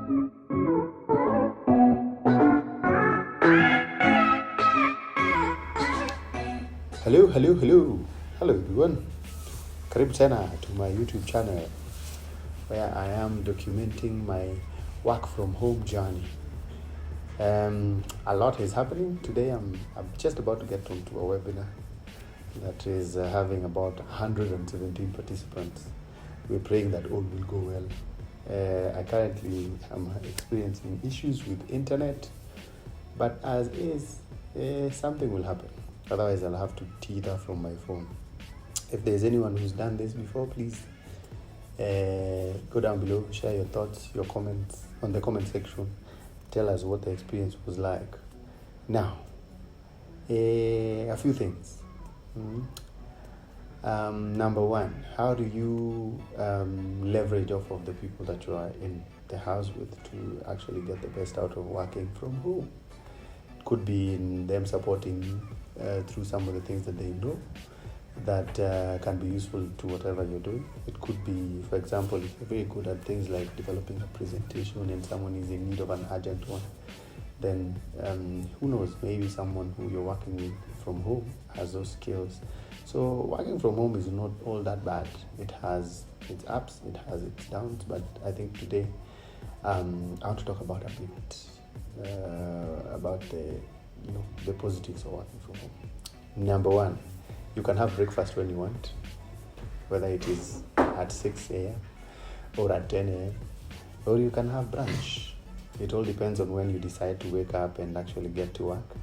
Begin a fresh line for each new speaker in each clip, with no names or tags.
Hello, hello, hello. Hello, everyone. Karibu tena to my YouTube channel where I am documenting my work from home journey. A lot is happening today. I'm just about to get onto a webinar that is having about 117 participants. We're praying that all will go well. I currently am experiencing issues with internet, but as is, something will happen. Otherwise, I'll have to tether from my phone. If there's anyone who's done this before, please go down below, share your thoughts, your comments on the comment section. Tell us what the experience was like. Now, a few things. Number one, how do you leverage off of the people that you are in the house with to actually get the best out of working from home? It could be in them supporting through some of the things that they know that can be useful to whatever you're doing. It could be, for example, if you're very good at things like developing a presentation and someone is in need of an urgent one, then who knows, maybe someone who you're working with from home has those skills. So working from home is not all that bad. It has its ups, it has its downs, but I think today I want to talk about a bit about the positives of working from home. Number one, you can have breakfast when you want, whether it is at 6 a.m. or at 10 a.m. or you can have brunch. It all depends on when you decide to wake up and actually get to work.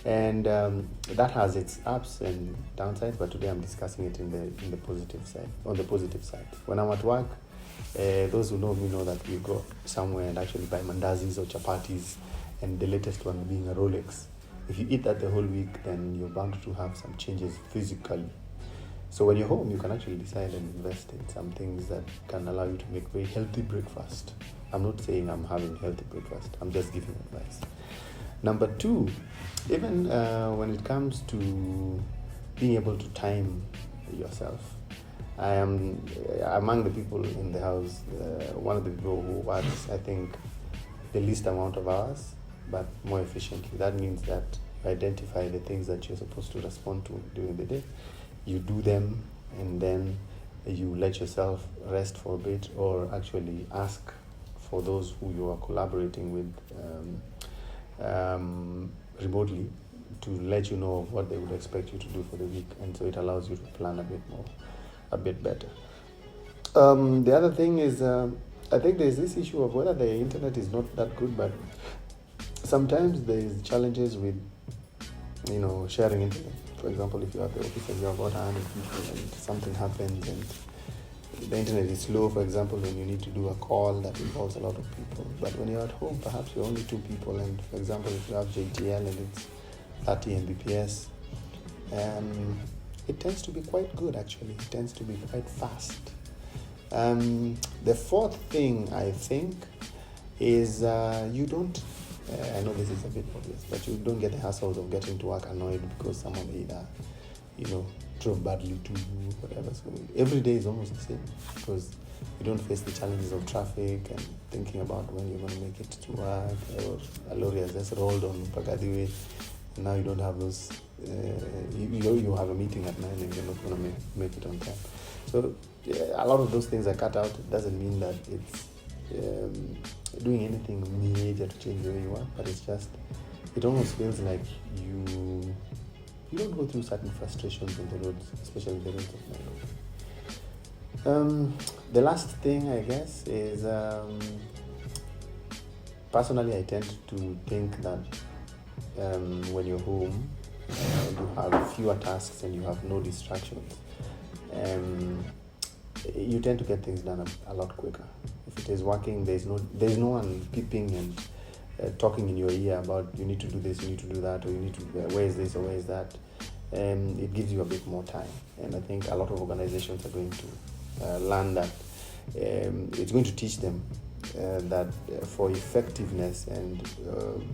And that has its ups and downsides, but today I'm discussing it in the positive side. On the positive side, when I'm at work, those who know me know that we go somewhere and actually buy mandazis or chapatis, and the latest one being a Rolex. If you eat that the whole week, then you're bound to have some changes physically. So when you're home, you can actually decide and invest in some things that can allow you to make very healthy breakfast. I'm not saying I'm having healthy breakfast. I'm just giving advice. Number two, even when it comes to being able to time yourself, I am among the people in the house, one of the people who works, I think, the least amount of hours, but more efficiently. That means that you identify the things that you're supposed to respond to during the day, you do them, and then you let yourself rest for a bit, or actually ask for those who you are collaborating with remotely to let you know what they would expect you to do for the week, and so it allows you to plan a bit better. The other thing is, I think there's this issue of whether the internet is not that good, but sometimes there's challenges with, sharing internet. For example, if you're at the office and you're about 100 people and something happens and the internet is slow, for example, when you need to do a call that involves a lot of people. But when you're at home, perhaps you're only 2 people, and for example, if you have JTL and it's 30 Mbps, it tends to be quite good actually. It tends to be quite fast. The fourth thing I think is you don't, I know this is a bit obvious, but you don't get the hassles of getting to work annoyed because someone either, drove badly to you, whatever. So every day is almost the same because you don't face the challenges of traffic and thinking about when you're going to make it to work, or a lorry has just rolled on Pagadi Way, and now you don't have those, you have a meeting at 9 and you're not going to make it on time. So a lot of those things are cut out. It doesn't mean that it's doing anything major to change the way you are, but it's just, it almost feels like you don't go through certain frustrations on the roads, especially the roads of Nairobi. The last thing, I guess, is personally I tend to think that when you're home, you have fewer tasks and you have no distractions. You tend to get things done a lot quicker. If it is working, there's no one peeping and talking in your ear about you need to do this, you need to do that, or you need to where is this or where is that. It gives you a bit more time, and I think a lot of organizations are going to learn that. It's going to teach them that for effectiveness and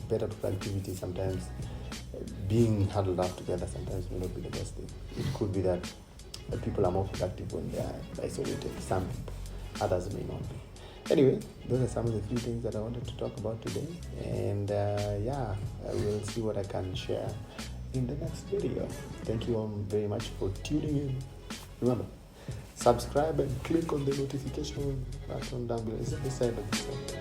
better productivity, sometimes being huddled up together sometimes may not be the best thing. It could be that people are more productive when they are isolated. Some people, others may not be. Anyway, those are some of the few things that I wanted to talk about today. And yeah, I will see what I can share in the next video. Thank you all very much for tuning in. Remember, subscribe and click on the notification button down below. Is it this side or this side?